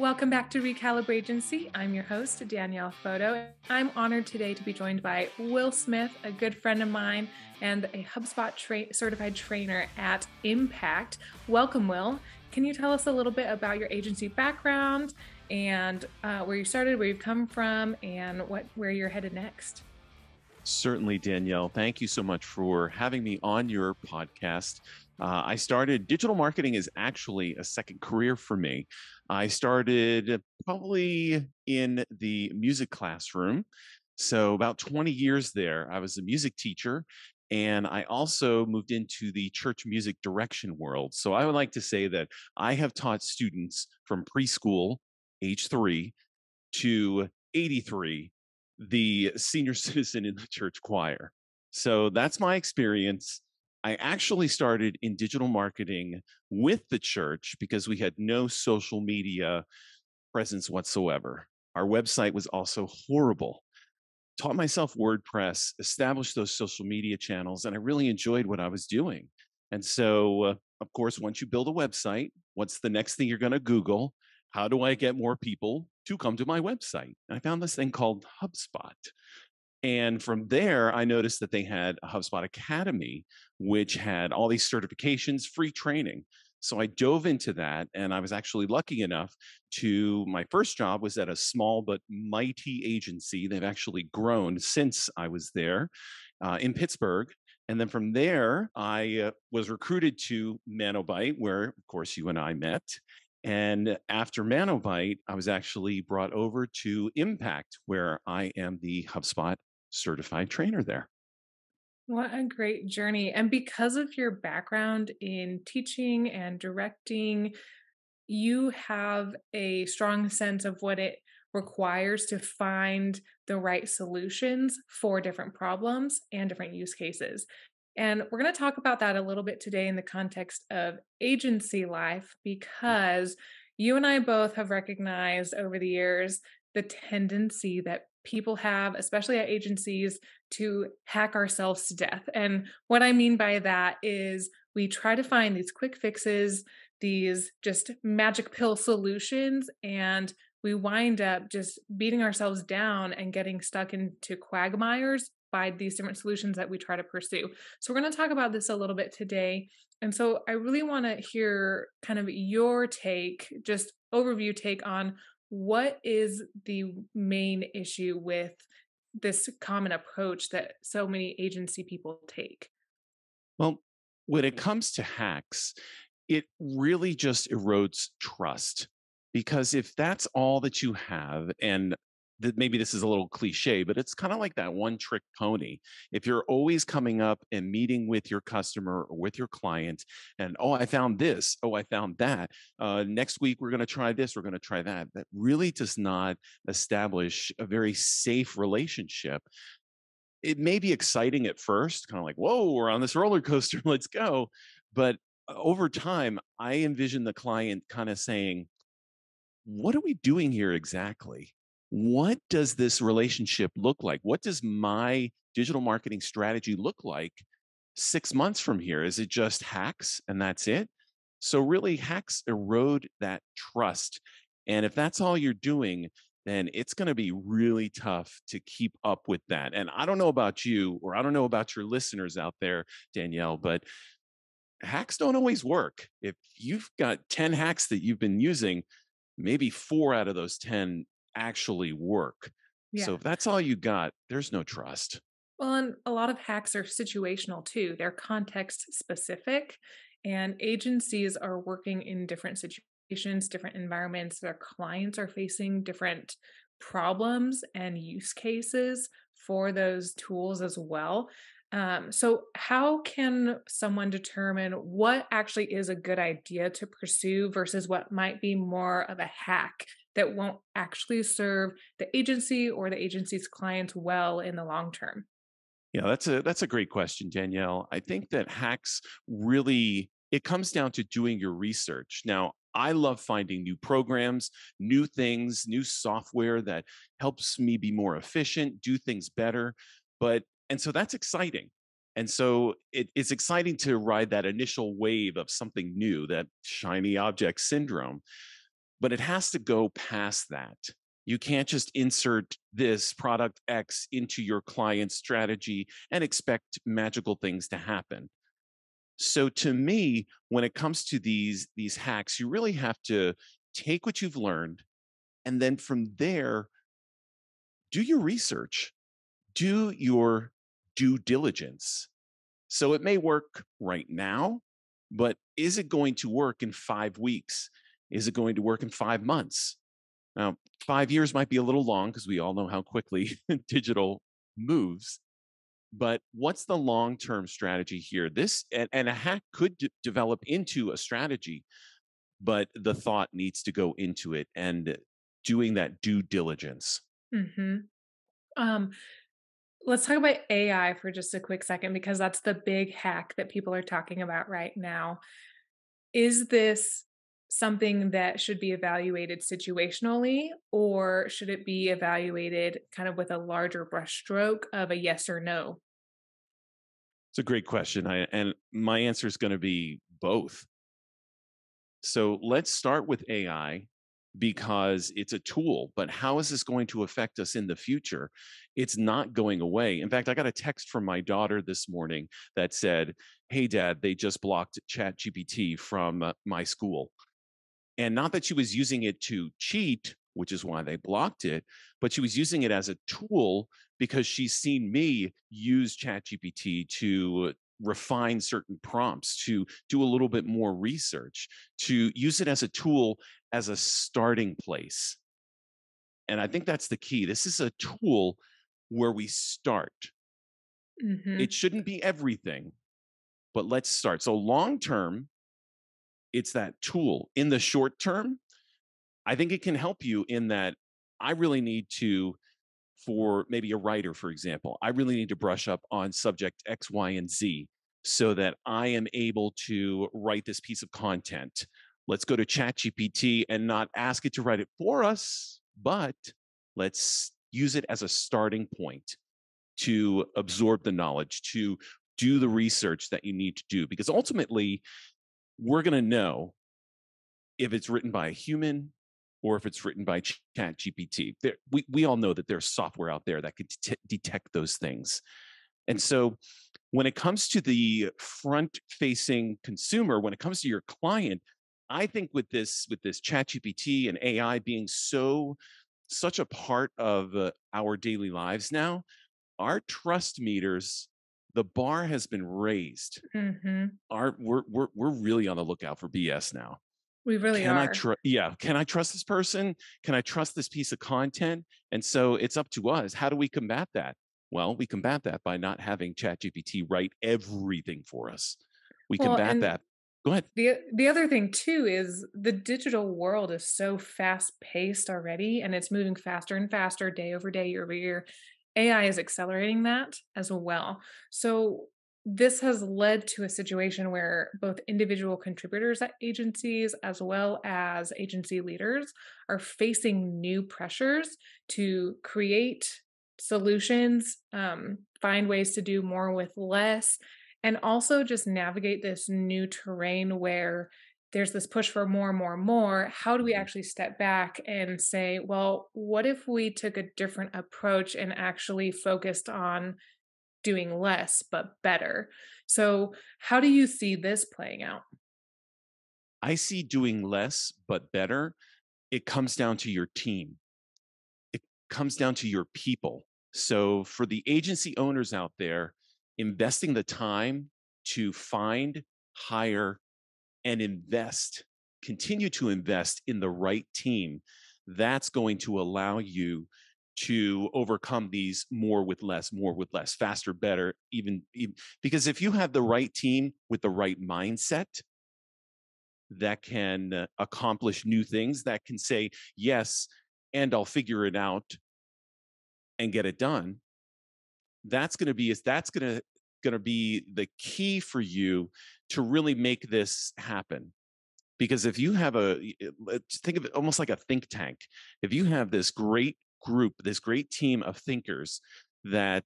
Welcome back to Recalibrate Agency. I'm your host, Danielle Photo. I'm honored today to be joined by Will Smith, a good friend of mine and a HubSpot certified trainer at Impact. Welcome, Will. Can you tell us a little bit about your agency background and where you started, where you've come from, and where you're headed next? Certainly, Danielle. Thank you so much for having me on your podcast. I started digital marketing is actually a second career for me. I started probably in the music classroom. So, about 20 years there, I was a music teacher. And I also moved into the church music direction world. So, I would like to say that I have taught students from preschool, age 3, to 83, the senior citizen in the church choir. So that's my experience. I actually started in digital marketing with the church because we had no social media presence whatsoever. Our website was also horrible. Taught myself WordPress, established those social media channels, and I really enjoyed what I was doing. And so, of course, once you build a website, what's the next thing you're going to Google? How do I get more people to come to my website? And I found this thing called HubSpot. And from there, I noticed that they had a HubSpot Academy, which had all these certifications, free training. So I dove into that, and I was actually lucky enough my first job was at a small but mighty agency. They've actually grown since I was there in Pittsburgh. And then from there, I was recruited to Manobite, where, of course, you and I met. And after Manobite, I was actually brought over to Impact, where I am the HubSpot certified trainer there. What a great journey. And because of your background in teaching and directing, you have a strong sense of what it requires to find the right solutions for different problems and different use cases. And we're going to talk about that a little bit today in the context of agency life, because you and I both have recognized over the years the tendency that people have, especially at agencies, to hack ourselves to death. And what I mean by that is we try to find these quick fixes, these just magic pill solutions, and we wind up just beating ourselves down and getting stuck into quagmires by these different solutions that we try to pursue. So, we're going to talk about this a little bit today. And so, I really want to hear kind of your take, just overview take on what is the main issue with this common approach that so many agency people take. Well, when it comes to hacks, it really just erodes trust. Because if that's all that you have, and maybe this is a little cliche, but it's kind of like that one trick pony. If you're always coming up and meeting with your customer or with your client, and oh, I found this, oh, I found that. Next week, we're going to try this, we're going to try that. That really does not establish a very safe relationship. It may be exciting at first, kind of like, whoa, we're on this roller coaster, let's go. But over time, I envision the client kind of saying, what are we doing here exactly? What does this relationship look like? What does my digital marketing strategy look like 6 months from here? Is it just hacks and that's it? So, really, hacks erode that trust. And if that's all you're doing, then it's going to be really tough to keep up with that. And I don't know about you, or I don't know about your listeners out there, Danielle, but hacks don't always work. If you've got 10 hacks that you've been using, maybe 4 out of those 10 actually work. So Yeah. if that's all you got, there's no trust. Well, and a lot of hacks are situational too. They're context specific, and agencies are working in different situations, different environments. Their clients are facing different problems and use cases for those tools as well. So, how can someone determine what actually is a good idea to pursue versus what might be more of a hack that won't actually serve the agency or the agency's clients well in the long term? Yeah, that's a great question, Danielle. I think that hacks really it comes down to doing your research. Now, I love finding new programs, new things, new software that helps me be more efficient, do things better. And so that's exciting. And so it's exciting to ride that initial wave of something new, that shiny object syndrome. but it has to go past that. You can't just insert this product X into your client's strategy and expect magical things to happen. So to me, when it comes to these hacks, you really have to take what you've learned and then from there do your research, do your due diligence. So it may work right now, but is it going to work in 5 weeks? Is it going to work in 5 months? Now, 5 years might be a little long because we all know how quickly digital moves. But what's the long-term strategy here? This and a hack could develop into a strategy, but the thought needs to go into it and doing that due diligence. Mhm. Um, let's talk about AI for just a quick second because that's the big hack that people are talking about right now. Is this something that should be evaluated situationally, or should it be evaluated kind of with a larger brushstroke of a yes or no? It's a great question. And my answer is going to be both. So let's start with AI because it's a tool, but how is this going to affect us in the future? It's not going away. In fact, I got a text from my daughter this morning that said, "Hey, Dad, they just blocked ChatGPT from my school." And not that she was using it to cheat, which is why they blocked it, but she was using it as a tool because she's seen me use ChatGPT to refine certain prompts, to do a little bit more research, to use it as a tool as a starting place. And I think that's the key. This is a tool where we start. It Mhm. shouldn't be everything, but let's start. So, long term, it's that tool. In the short term, I think it can help you in that I really need to, for maybe a writer, for example, I really need to brush up on subject X, Y, and Z so that I am able to write this piece of content. Let's go to ChatGPT and not ask it to write it for us, but let's use it as a starting point to absorb the knowledge, to do the research that you need to do. Because ultimately, we're going to know if it's written by a human or if it's written by Chat GPT. We all know that there's software out there that could detect those things. And so when it comes to the front facing consumer, when it comes to your client, I think with this Chat GPT and AI being such a part of our daily lives now, our trust meters, the bar has been raised. Mhm. We're really on the lookout for BS now. We really Can I are. trust? Yeah, can I trust this person? Can I trust this piece of content? And so it's up to us. How do we combat that? Well, we combat that by not having ChatGPT write everything for us. We Well, combat and that. Go ahead. the other thing too is the digital world is so fast paced already, and it's moving faster and faster day over day, year over year. AI is accelerating that as well. So this has led to a situation where both individual contributors at agencies as well as agency leaders are facing new pressures to create solutions, find ways to do more with less, and also just navigate this new terrain where there's this push for more and more and more. How do we Mhm. actually step back and say, well, what if we took a different approach and actually focused on doing less but better? So, how do you see this playing out? I see doing less but better. It comes down to your team. It comes down to your people. So for the agency owners out there, investing the time to find, hire, and invest, continue to invest in the right team, that's going to allow you to overcome these more with less, faster, better, even because if you have the right team with the right mindset that can accomplish new things, that can say, yes, and I'll figure it out and get it done, that's going to be the key for you to really make this happen. Because if you have think of it almost like a think tank, if you have this great group, this great team of thinkers that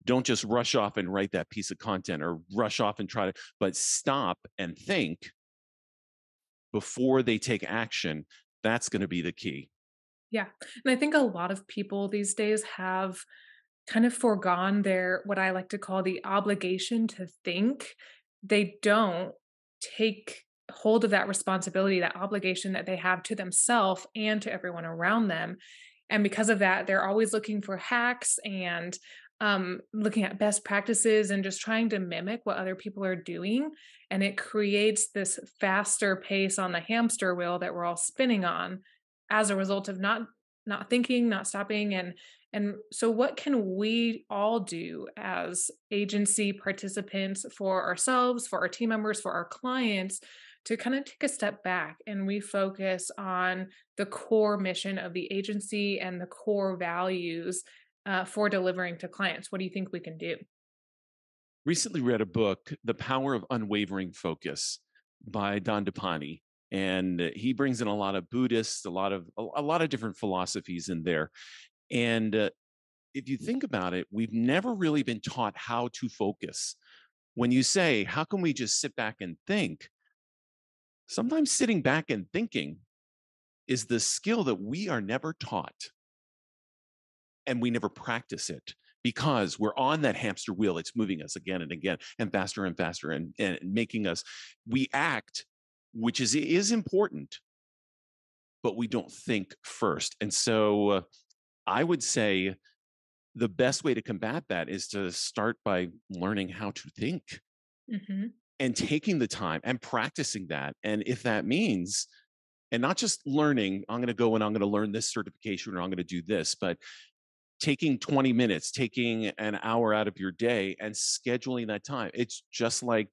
don't just rush off and write that piece of content or rush off and try to, but stop and think before they take action, That's going to be the key. Yeah. And I think a lot of people these days have kind of foregone their what I like to call the obligation to think. They don't take hold of that responsibility, that obligation that they have to themselves and to everyone around them. And because of that, they're always looking for hacks and looking at best practices and just trying to mimic what other people are doing. And it creates this faster pace on the hamster wheel that we're all spinning on as a result of not thinking, not stopping. And so, what can we all do as agency participants for ourselves, for our team members, for our clients to kind of take a step back and refocus on the core mission of the agency and the core values for delivering to clients? What do you think we can do? Recently read a book, The Power of Unwavering Focus by Don DePani. And he brings in a lot of Buddhists, a lot of different philosophies in there. And if you think about it, we've never really been taught how to focus. When you say, how can we just sit back and think? Sometimes sitting back and thinking is the skill that we are never taught and we never practice it because we're on that hamster wheel. It's moving us again and again and faster and making us, we act, which is important, but we don't think first. And so I would say the best way to combat that is to start by learning how to think Hmm. and taking the time and practicing that. And if that means, and not just learning, I'm going to go and I'm going to learn this certification or I'm going to do this, but taking 20 minutes, taking an hour out of your day and scheduling that time. It's just like,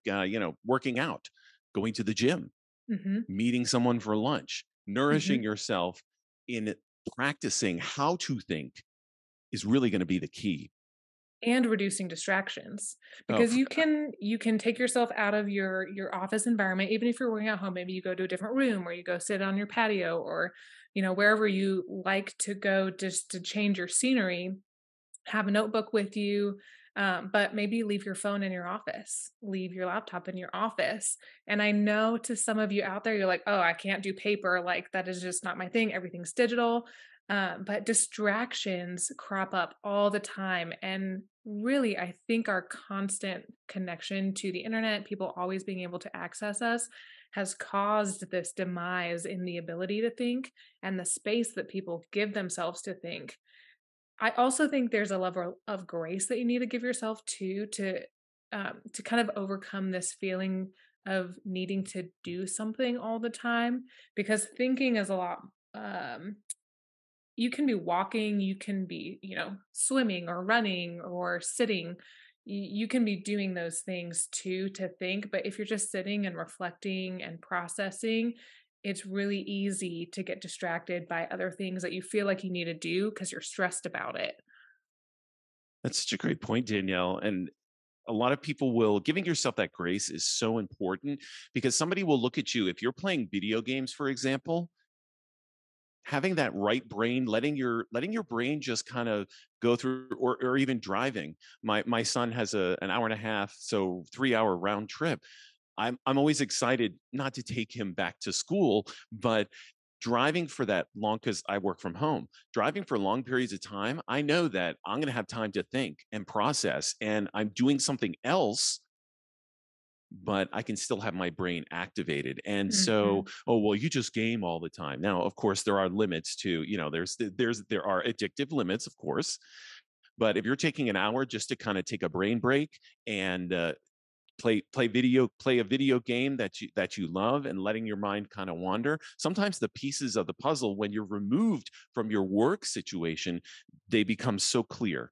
working out, going to the gym, Hmm. meeting someone for lunch, nourishing Hmm. yourself in practicing how to think is really going to be the key. And reducing distractions, Oh, because you can take yourself out of your office environment. Even if you're working at home, maybe you go to a different room or you go sit on your patio, or wherever you like to go just to change your scenery. Have a notebook with you, but maybe leave your phone in your office, leave your laptop in your office. And I know to some of you out there, you're like, oh, I can't do paper. Like, that is just not my thing. Everything's digital. But distractions crop up all the time. And really, I think our constant connection to the internet, people always being able to access us, has caused this demise in the ability to think and the space that people give themselves to think. I also think there's a level of grace that you need to give yourself too to kind of overcome this feeling of needing to do something all the time, because thinking is a lot. You can be walking, you can be, swimming or running or sitting. You can be doing those things too to think, but if you're just sitting and reflecting and processing, it's really easy to get distracted by other things that you feel like you need to do because you're stressed about it. that's such a great point, Danielle. And a lot of people will, giving yourself that grace is so important because somebody will look at you. If you're playing video games, for example, having that right brain, letting your brain just kind of go through, or even driving. My son has an hour and a half, so 3 hour round trip. I'm always excited not to take him back to school, but driving for that long, because I work from home, driving for long periods of time, I know that I'm going to have time to think and process, and I'm doing something else, but I can still have my brain activated. And so, Mhm. oh, well, you just game all the time. Now, of course, there are limits to, there are addictive limits, of course. But if you're taking an hour just to kind of take a brain break and play a video game that you love and letting your mind kind of wander, sometimes the pieces of the puzzle, when you're removed from your work situation, they become so clear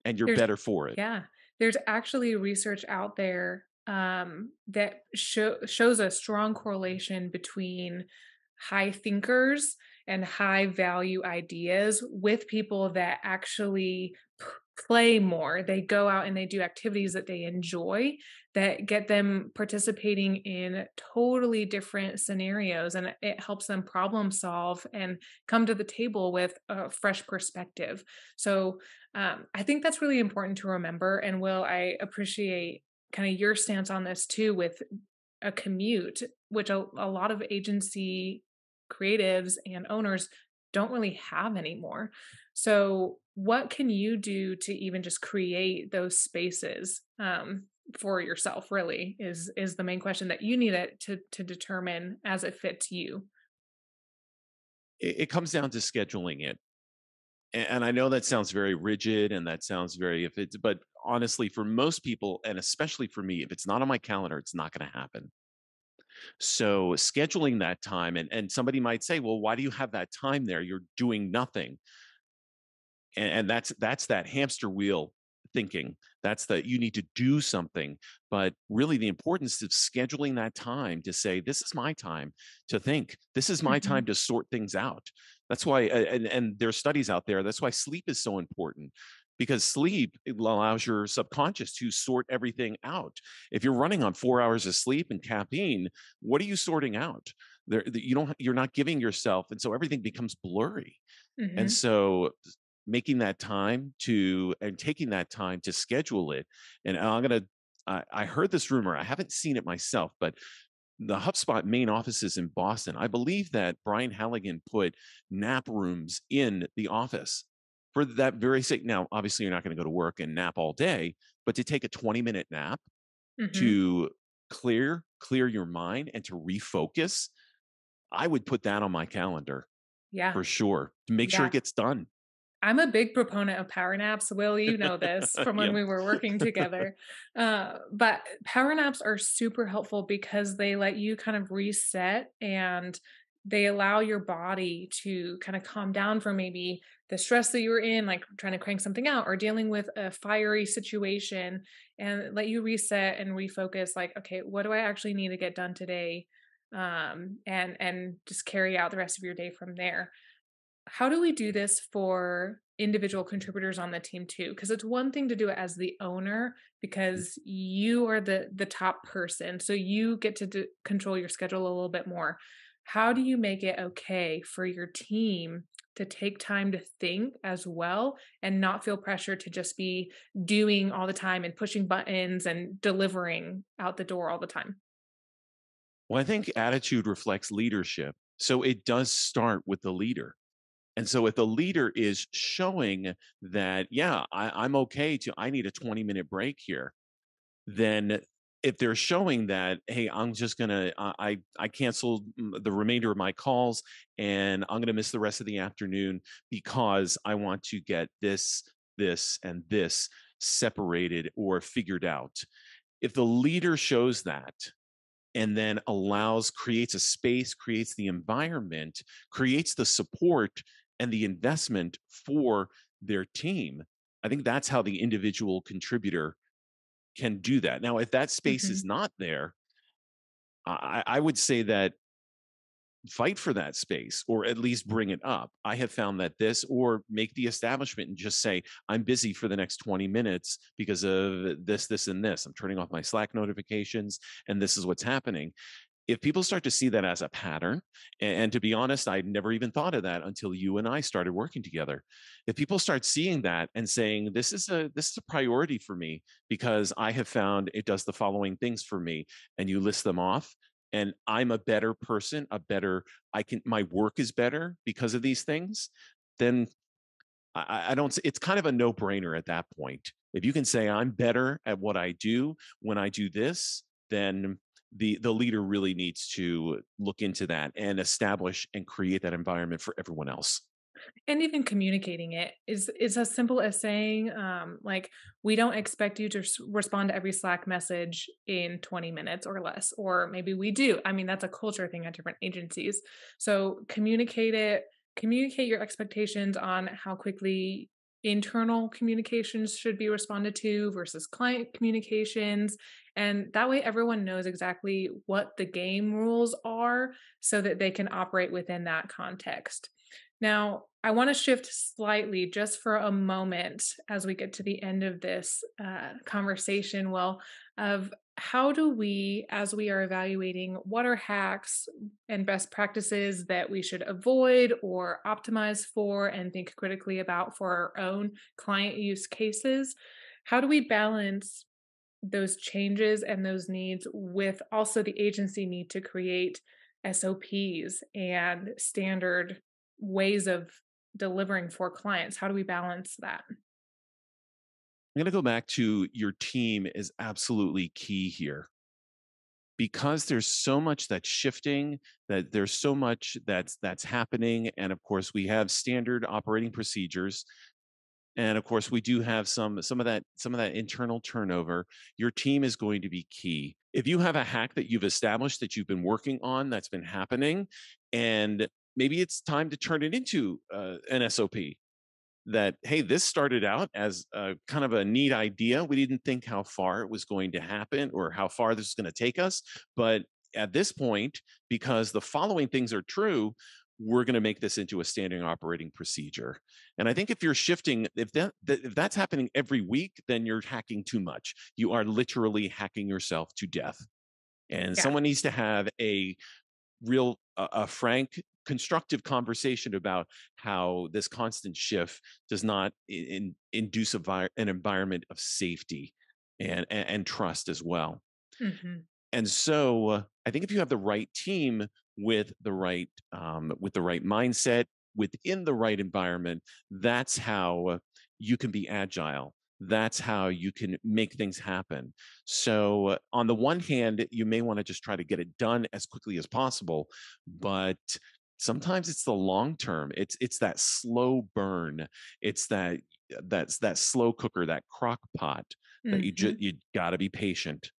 and you're There's better for it. Yeah, there's actually research out there, that shows a strong correlation between high thinkers and high value ideas with people that actually play more. They go out and they do activities that they enjoy that get them participating in totally different scenarios, and it helps them problem solve and come to the table with a fresh perspective. So, I think that's really important to remember. And Will, I appreciate kind of your stance on this too with a commute, which a lot of agency creatives and owners don't really have anymore. So, what can you do to even just create those spaces for yourself? Really, is the main question that you need it to determine as it fits you. It comes down to scheduling it. And I know that sounds very rigid and that sounds very, if it's, but honestly, for most people, and especially for me, if it's not on my calendar, it's not going to happen. So scheduling that time, and somebody might say, well, why do you have that time there? You're doing nothing. And that's that hamster wheel thinking. That's that you need to do something. But really the importance of scheduling that time to say, this is my time to think, this is my time Mhm. to sort things out. That's why, and there's studies out there, that's why sleep is so important, because sleep, it allows your subconscious to sort everything out. If you're running on 4 hours of sleep and caffeine, what are you sorting out there? You don't, you're not giving yourself, and so everything becomes blurry. And Mhm. so making that time to, and taking that time to schedule it. And I'm going to, I heard this rumor, I haven't seen it myself, but the HubSpot main offices in Boston, I believe that Brian Halligan put nap rooms in the office for that very sake. Now, obviously, you're not going to go to work and nap all day, but to take a 20-minute nap Mhm. to clear your mind and to refocus, I would put that on my calendar Yeah. for sure to make sure Yeah. it gets done. I'm a big proponent of power naps. Will, you know this from when Yep. we were working together. But power naps are super helpful because they let you kind of reset and they allow your body to kind of calm down from maybe the stress that you were in, like trying to crank something out or dealing with a fiery situation, and let you reset and refocus. Like, okay, what do I actually need to get done today? And just carry out the rest of your day from there. How do we do this for individual contributors on the team too? Because it's one thing to do it as the owner because you are the top person, so you get to control your schedule a little bit more. How do you make it okay for your team to take time to think as well and not feel pressure to just be doing all the time and pushing buttons and delivering out the door all the time? Well, I think attitude reflects leadership. So it does start with the leader. And so if the leader is showing that, yeah, I'm okay to, I need a 20-minute break here, then if they're showing that, hey, I'm just gonna, I canceled the remainder of my calls and I'm gonna miss the rest of the afternoon because I want to get this, and this separated or figured out. If the leader shows that, and then allows, creates a space, creates the environment, creates the support and the investment for their team, I think that's how the individual contributor can do that. Now, if that space is Mhm. not there, I would say that fight for that space or at least bring it up. I have found that this, or make the establishment and just say, I'm busy for the next 20 minutes because of this, and this. I'm turning off my Slack notifications, and this is what's happening. If people start to see that as a pattern, and to be honest, I never even thought of that until you and I started working together. If people start seeing that and saying, this is a priority for me because I have found it does the following things for me, and you list them off, and I'm a better person, a better, I can, my work is better because of these things, then I don't, it's kind of a no brainer at that point. If you can say I'm better at what I do when I do this, then the leader really needs to look into that and establish and create that environment for everyone else. And even communicating it is as simple as saying, like, "We don't expect you to respond to every Slack message in 20 minutes or less," or maybe we do. I mean, that's a culture thing at different agencies. So communicate it. Communicate your expectations on how quickly internal communications should be responded to versus client communications, and that way everyone knows exactly what the game rules are so that they can operate within that context. Now, I want to shift slightly just for a moment as we get to the end of this conversation, Will, of how do we, as we are evaluating what are hacks and best practices that we should avoid or optimize for and think critically about for our own client use cases, how do we balance those changes and those needs with also the agency need to create SOPs and standard ways of delivering for clients? How do we balance that? I'm going to go back to your team is absolutely key here because there's so much that's shifting, that there's so much that's happening, and of course we have standard operating procedures, and of course we do have some of that internal turnover. Your team is going to be key. If you have a hack that you've established that you've been working on that's been happening, and maybe it's time to turn it into an SOP, that hey, this started out as a kind of a neat idea. We didn't think how far it was going to happen or how far this is going to take us, but at this point, because the following things are true, we're going to make this into a standing operating procedure. And I think if you're shifting, if that's happening every week, then you're hacking too much. You are literally hacking yourself to death. And Yeah. someone needs to have a real a frank constructive conversation about how this constant shift does not induce an environment of safety and trust as well. Mhm. And so I think if you have the right team with the right mindset within the right environment, that's how you can be agile. That's how you can make things happen. So on the one hand, you may want to just try to get it done as quickly as possible, but sometimes it's the long term. It's that slow burn. It's that slow cooker, that crock pot that Mhm. you got to be patient.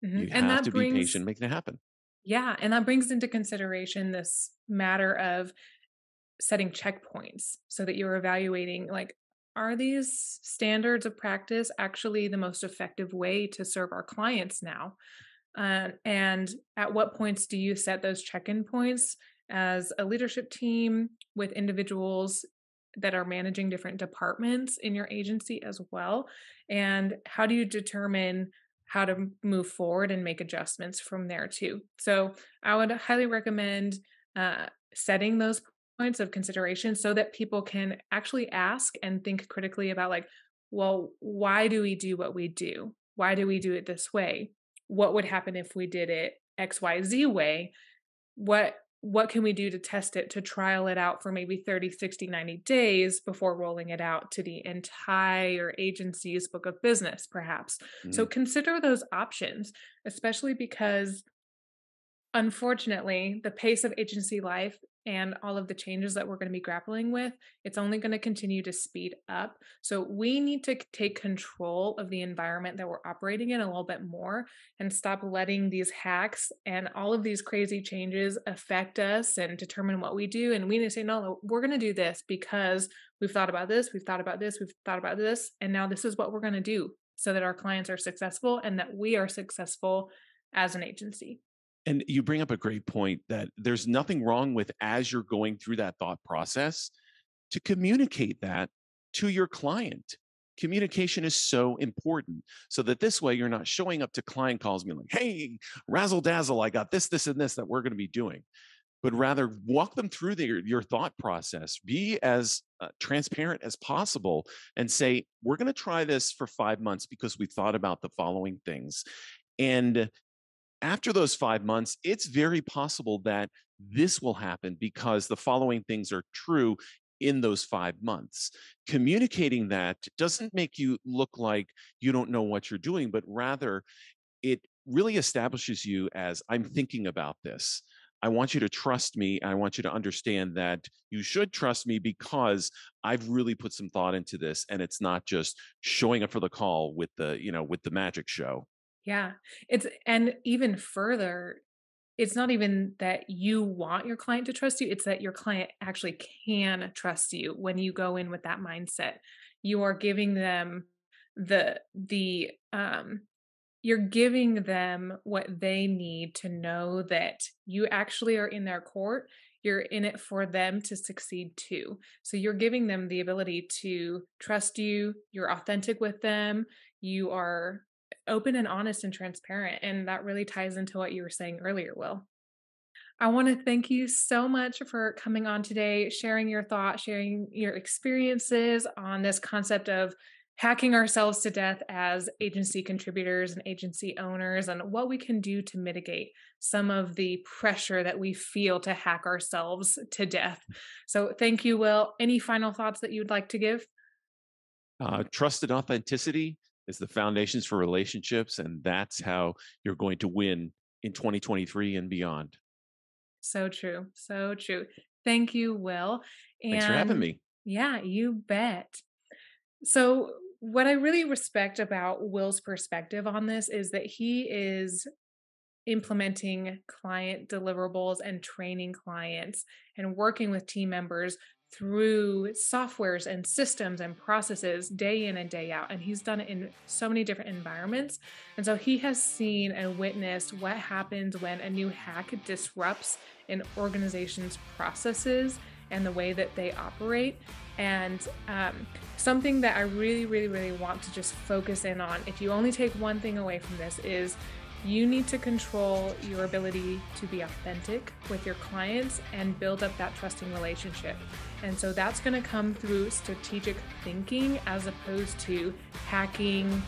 Mhm. You And have that to be brings patient making it happen. Yeah, and that brings into consideration this matter of setting checkpoints so that you're evaluating, like, are these standards of practice actually the most effective way to serve our clients now? And at what points do you set those check-in points as a leadership team with individuals that are managing different departments in your agency as well? And how do you determine how to move forward and make adjustments from there too? So I would highly recommend setting those points of consideration so that people can actually ask and think critically about, like, well, why do we do what we do? Why do we do it this way? What would happen if we did it XYZ way? What can we do to test it, to trial it out for maybe 30, 60, 90 days before rolling it out to the entire agency's book of business, perhaps? So Mhm. consider those options, especially because unfortunately, the pace of agency life and all of the changes that we're going to be grappling with, it's only going to continue to speed up. So we need to take control of the environment that we're operating in a little bit more and stop letting these hacks and all of these crazy changes affect us and determine what we do. And we need to say, no, we're going to do this because we've thought about this, we've thought about this, we've thought about this, and now this is what we're going to do so that our clients are successful and that we are successful as an agency. And you bring up a great point that there's nothing wrong with, as you're going through that thought process, to communicate that to your client. Communication is so important so that this way you're not showing up to client calls and being like, hey, razzle dazzle, I got this, and this that we're going to be doing, but rather walk them through your thought process. Be as transparent as possible and say, we're going to try this for 5 months because we thought about the following things. And after those 5 months, it's very possible that this will happen because the following things are true in those 5 months. Communicating that doesn't make you look like you don't know what you're doing, but rather it really establishes you as, I'm thinking about this. I want you to trust me. I want you to understand that you should trust me because I've really put some thought into this, and it's not just showing up for the call with the magic show. Yeah. It's and even further, it's not even that you want your client to trust you, it's that your client actually can trust you when you go in with that mindset. You are giving them the you're giving them what they need to know that you actually are in their court. You're in it for them to succeed too. So you're giving them the ability to trust you. You're authentic with them. You are open and honest and transparent. And that really ties into what you were saying earlier, Will. I want to thank you so much for coming on today, sharing your thoughts, sharing your experiences on this concept of hacking ourselves to death as agency contributors and agency owners, and what we can do to mitigate some of the pressure that we feel to hack ourselves to death. So, thank you, Will. Any final thoughts that you'd like to give? Trust and authenticity is the foundations for relationships, and that's how you're going to win in 2023 and beyond. So true. So true. Thank you, Will. Thanks for having And me. yeah, you bet. So, what I really respect about Will's perspective on this is that he is implementing client deliverables and training clients and working with team members through softwares and systems and processes day in and day out. And he's done it in so many different environments. And so he has seen and witnessed what happens when a new hack disrupts an organization's processes and the way that they operate. And something that I really, really, really want to just focus in on, if you only take one thing away from this, is you need to control your ability to be authentic with your clients and build up that trusting relationship. And so that's going to come through strategic thinking as opposed to hacking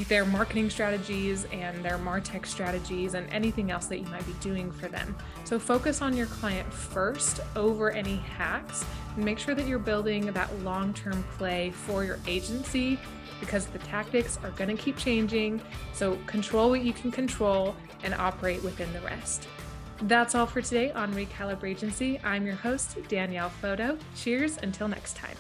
their marketing strategies and their MarTech strategies and anything else that you might be doing for them. So focus on your client first over any hacks, and make sure that you're building that long-term play for your agency, because the tactics are going to keep changing. So control what you can control and operate within the rest. That's all for today on Recalibrate Agency. I'm your host, Danielle Photo. Cheers until next time.